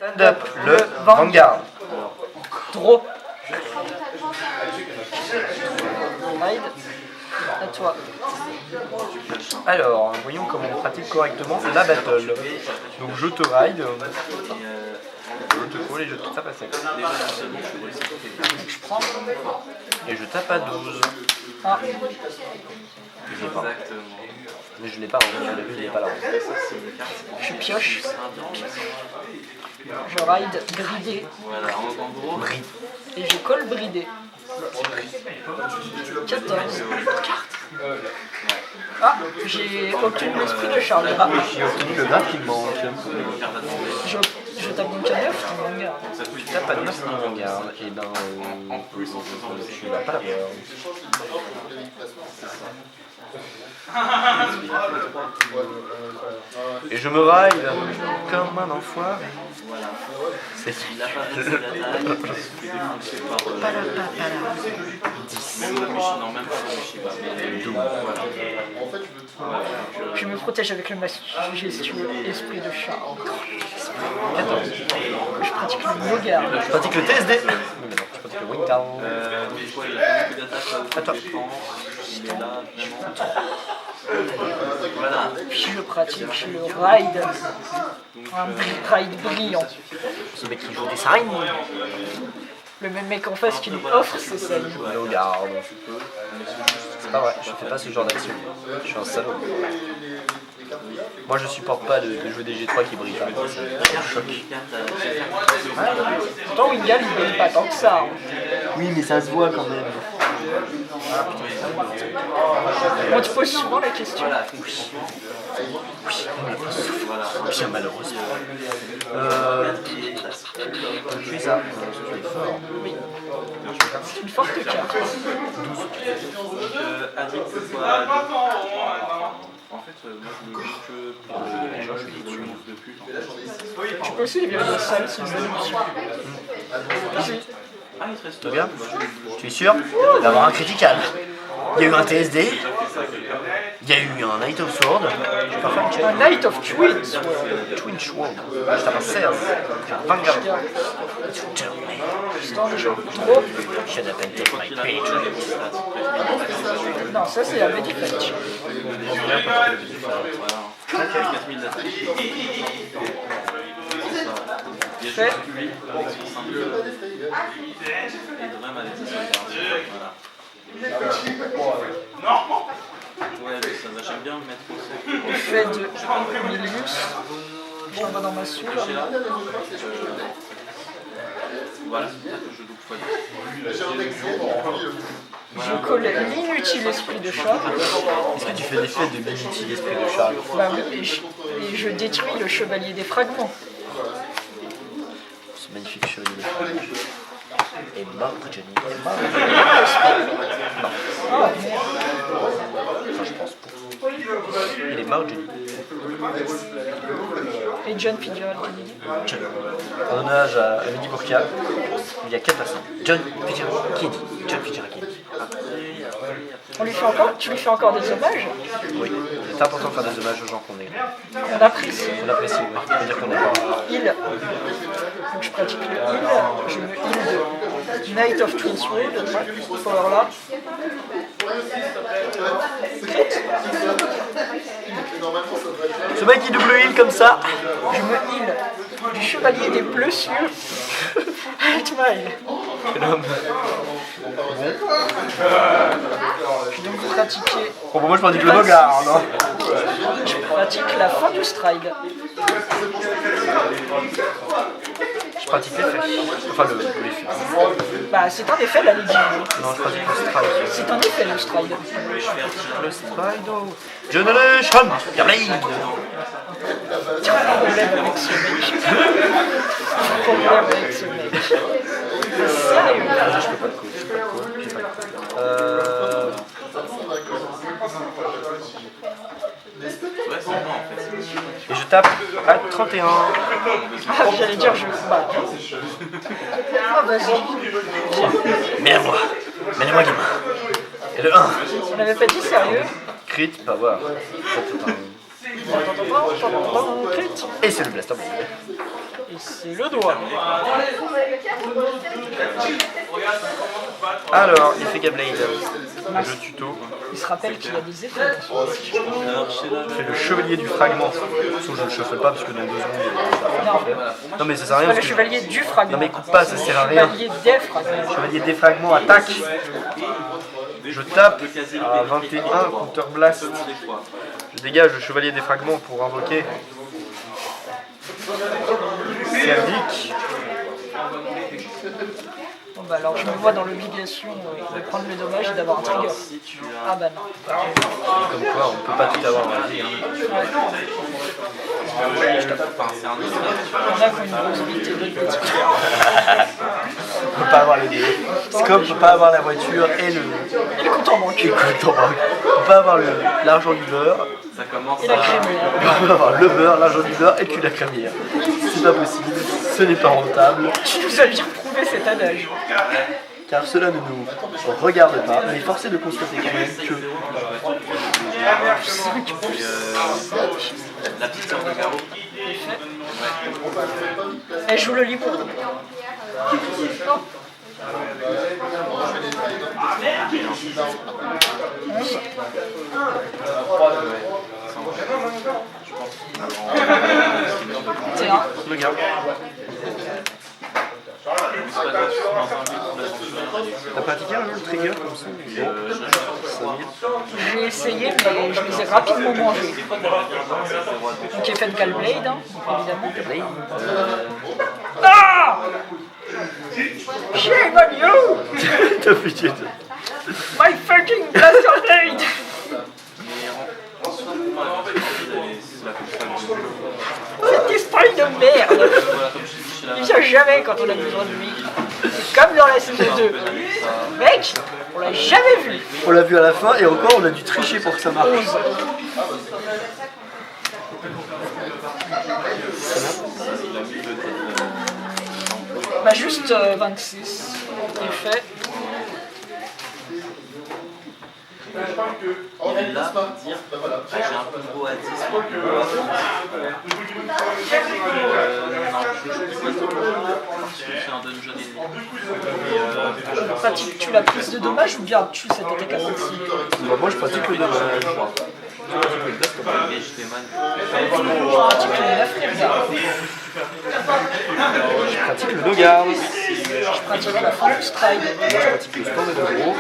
Stand-up, le Vanguard. Draw. Ride. À toi. Alors, voyons comment on pratique correctement la battle. Donc je te ride, je te call et je te tape à 7. Je prends. Et je tape à 12. Ah. Je l'ai pas. Mais je l'ai pas, je l'ai pas là. Je pioche. Je ride bridé. Brie. Et je colle bridé. 14. Ah, j'ai obtenu l'esprit de Charles. Ah, J'ai obtenu le 20 qui me manque. je tape donc à 9, tu me regardes. Tu tapes à 9 qui me regarde. Et ben, tu vas pas l'avoir. Et je me ride comme un enfoiré. C'est Je me protège avec le majestueux esprit de Charles. 14. Je pratique le yoga. Je pratique le TSD. Mais non, je pratique le Wingtown. À toi. Puis je pratique le ride. Un ride brillant. Ce mec qui joue des signes. Le même mec en face qui nous offre ses signes. Le garde. C'est pas vrai, je fais pas ce genre d'action. Je suis un salaud. Moi je supporte pas de jouer des G3 qui brillent pas. Ça me choque. Pourtant Wingal il brille pas tant que ça. Hein. Oui, mais ça se voit quand même. Moi tu poses souvent la question. Bien malheureusement. Tu es ça. Tu es fort. Oui. C'est une forte carte. En fait, moi je me dis que pour les gens, je suis depuis. Tu peux aussi les virer de salle si je veux. Tout bien? Tu es sûr d'avoir un critical? Il y a eu un TSD, il y a eu un Knight of Sword, je vais pas faire un check. Un Knight of Twins. Twin Sword, je tape un 16, j'ai un Vanguard. Trop. Should have been take my Patreon. Non, ça c'est la Medifetch. Fait. J'aime bien me mettre au Fait de Milius. J'envoie dans ma soupe. Voilà, c'est pour ça que je double fois. Je colle l'inutile esprit de Charles. Est-ce que tu fais l'effet de l'inutile esprit de Charles? Bah oui, et je détruis le chevalier des fragments. Ce magnifique chevalier de Charles. Et mort, Johnny, est mort. Ah merde. Enfin, je pense pas. Il est mort, Johnny. Et John Fitzgerald Kennedy. John. En hommage à Lady Bourka, il y a 4 personnes. John Fitzgerald Kennedy. John Fitzgerald Kennedy. Tu lui fais encore des hommages. Oui, c'est important de faire des hommages aux gens qu'on est. On apprécie. On apprécie, oui. C'est-à-dire qu'on est. Heal. Donc je pratique le heal. Je me heal de Knight of Twin Sword. Power là. Crit. Ce mec qui double heal comme ça. Je me heal du chevalier des blessures. Altmail. Quel homme. Je vais donc pratiquer. Bon, moi je pratique le Vanguard, non? Je pratique la fin du stride. Je pratique l'effet. Enfin, l'effet. Bah, c'est un effet la Légion. Non, je pratique le stride. C'est un effet le stride. Le stride. Generation Gablade. Tu as un problème avec ce mec. Problème avec ce mec. Sérieux. Je peux pas de coup. J'ai pas de coup. Et je tape à 31. Ah, j'allais dire je. Bah. Ah, vas-y. Mets-moi. Mets-moi, gamin. Et le 1. On n'avait pas dit sérieux. Crit, pas voir. Crit. Et c'est le Blaster Ball. Et C'est le doigt. Alors, effet Gablade, le jeu tuto. Il se rappelle qu'il y a des effets. Je fais le chevalier du fragment. Sauf que je ne le chaufferai pas parce que dans 2 secondes, non mais ça sert à rien. Le Parce que... chevalier du fragment. Non mais écoute pas, ça sert à rien. Chevalier des fragments. Chevalier des fragments, attaque. Je tape à 21, counter blast. Je dégage le chevalier des fragments pour invoquer. Cerdic. Bon bah alors je me vois dans l'obligation de prendre le dommage et d'avoir un trigger. Ah bah non. Comme quoi, on peut pas tout avoir dans la vie. Hein. On a une grosse bite et d'autres petites. On peut pas avoir les deux. C'est comme on peut pas avoir la voiture et le compte en banque. et le compte en banque. On peut pas avoir l'argent du beurre. Ça commence Et la crémière. On peut avoir le beurre, l'argent du beurre et puis la crémière. C'est pas possible. Ce n'est pas rentable. Tu nous as bien prouvé cet adage. Car cela ne nous regarde pas, mais force est de constater quand même que la petite sœur de Garo. Elle joue le libre. C'est un. le gars. T'as pratiqué un jeu de trigger comme ça? J'ai essayé, mais je les ai rapidement mangés. Donc j'ai fait de Galblade, hein, évidemment. Ah! Shame on you! T'as pitié de... My fucking blaster blade! Cet esprit de merde! Il vient jamais quand on a besoin de lui. C'est comme dans la saison 2. Mec, on l'a jamais vu. On l'a vu à la fin et encore on a dû tricher pour que ça marche. Bah juste 26 effets. Là, dire, j'ai un peu gros à 10, non, je joue pas trop parce que c'est un dungeon ennemi. Tu l'as prise de dommage ou bien tu cette attaque à 26? Bah, moi je pratique le dommage. Mais je fais mal. Je pratique le 9 regarde. Je pratique le no-guard. Je pratique la fin du stride. Je pratique le sport de gros.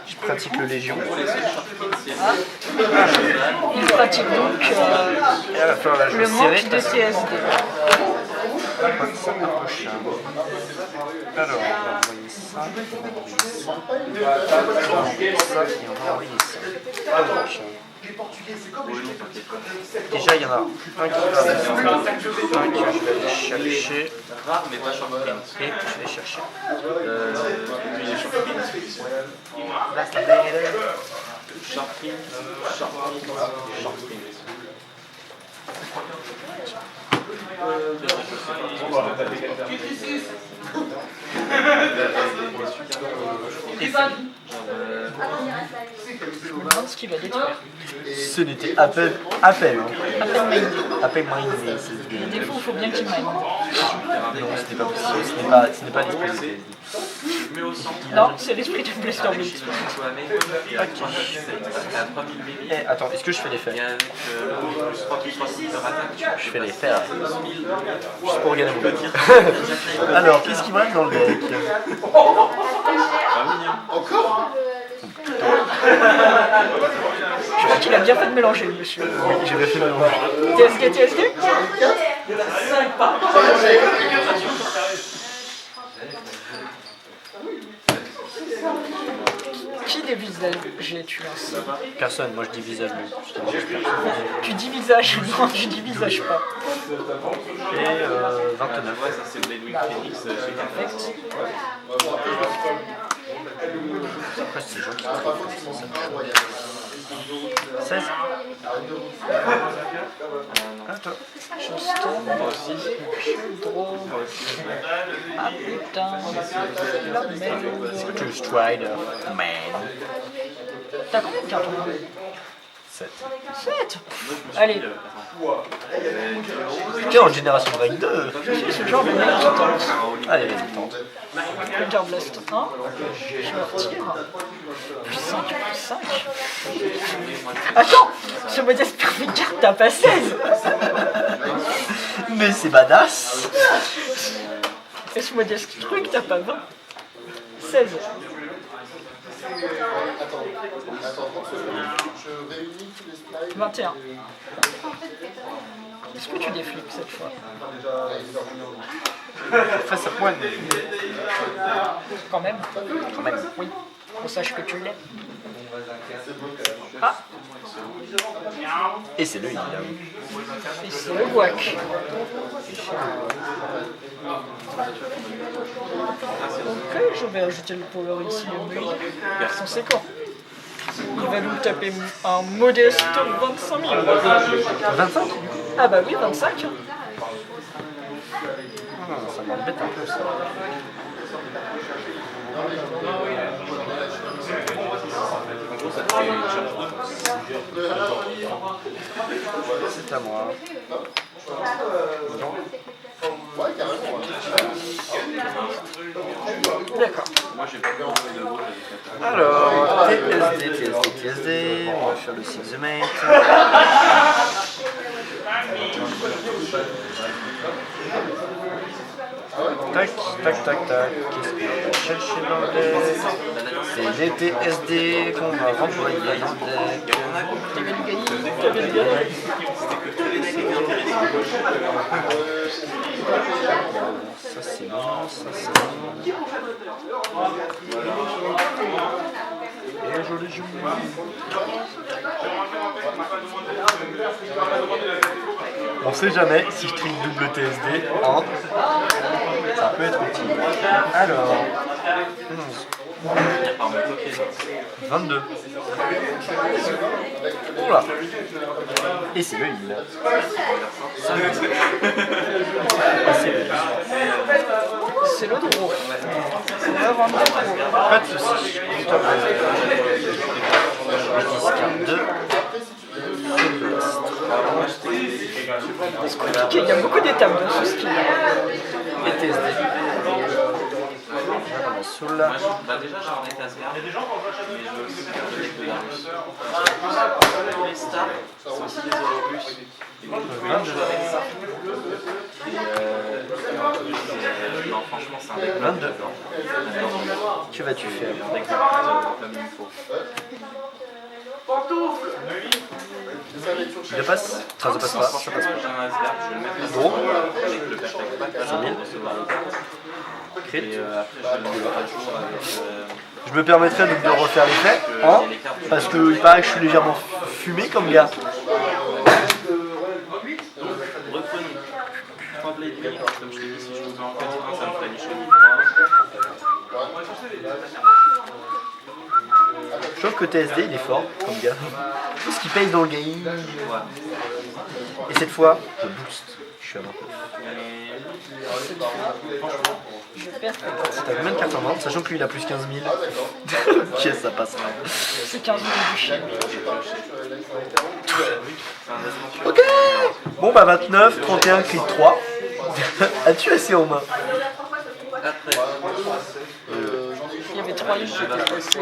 Je pratique le légion. Ah. Il pratique donc Et à la fin là je le vais manque serrer. de TSD. Alors, on va envoyer ça. On va envoyer ça et on va envoyer ça. Alors, déjà il y en a un qui va rester, un que je vais aller chercher. Rare, mais pas short print. Et je vais chercher. Et puis les short print. Short print, short print, short print. Je me demande ce qu'il va détruire. Ce n'était à peine hein. À peine mindé. Mais Des fois, il faut bien qu'il mine. non, ce n'est pas possible. Ce n'est pas l'esprit de TSD. Je mets au centre. Non, c'est l'esprit de Blaster Blade. Et à 3000 BB. Eh, attends, est-ce que je fais l'effet? Et avec plus 3300 de attaque. Je fais l'effet là. Juste pour gagner mon deck. Alors, qu'est-ce qui me reste dans le deck? Je crois qu'il a bien fait de mélanger, le monsieur. Oui, j'ai bien fait le mélange. TSD, TSD? Qui dévisages-tu ainsi? Personne, moi je dis visage lui. Tu dis visage, non, tu dis visage pas. Et 29. Ouais, ça c'est Blade Wing Phoenix chez Perfect. Après, c'est les gens qui trichent. 16. Attends. Je stone, je draw. Ah putain, la merde. Tu strider, man. T'as combien de cartes? 7. 7. Allez, Tiens, en génération Break 2. je suis ce genre de mec qui tente. Allez, vas-y, tente. Counter Blast 1. Je me retire. Plus 5, plus 5. Attends, ce modeste perfect card t'as pas 16. Mais c'est badass. Et ce modeste truc t'as pas 20. 16. Attends, 30 secondes. Je réunis tous les slides. 21. Est-ce que tu défliques cette fois? Face à pointe. Quand même. Quand même. Oui. On sache que tu l'es. Ah, Et c'est le heal. Là. et c'est le guac. Ok, je vais ajouter le power ici au build. Conséquent. Il va nous taper un modeste 25 000. 25. Ah bah oui, 25. Ça m'embête un peu ça. C'est à moi. Ouais, carrément. D'accord. Moi j'ai pas compris de mots. Alors, TSD, on va faire le Six the Mate. Tac, tac, tac, tac. Qu'est-ce qu'on va chercher dans le deck? C'est des TSD qu'on va renvoyer dans le deck. T'avais le gagné, t'avais le gagné. Ça c'est bon, ça c'est bon. Et joli joli. On sait jamais si je trie double TSD, hein. Ça peut être utile. Alors, 22. Oula. Et c'est le heal. C'est le draw. C'est le avant le draw. Pas de soucis. Discard 2. C'est compliqué, il y a beaucoup d'étapes dans ce skill. Et TSD. On saoule là. Bah déjà j'ai un état zéro, mais je veux aussi faire le deck de Darius. Les stars sont aussi des Horus. Et donc je vais jouer avec ça. Non franchement c'est un deck 22. Que vas-tu faire? un deck comme il faut. Il passe? Ça passe pas. Ça passe J'ai pas. un Asgard, je vais le mettre Gros. avec le perfect pack pour recevoir le carte. Et après je vais le mettre à jour avec... Je me permettrai donc de refaire l'effet, hein, parce qu'il paraît que je suis légèrement fumé comme gars. Reprenez. 3 Blade Wing, comme je t'ai dit, si je faisais en petit 1, ça me ferait du Shiny 3. Je trouve que TSD il est fort comme gars. Tout ce qu'il paye dans le game. Ouais. Et cette fois, je boost. Je suis à 29. Je perds. T'as combien de cartes en main? Sachant que lui il a plus 15 000. Ok, ça passera. C'est 15 000 du chien. Ok. Bon bah 29, 31, crit 3. As-tu assez en main? Après, Il y avait 3 lignes qui étaient passées.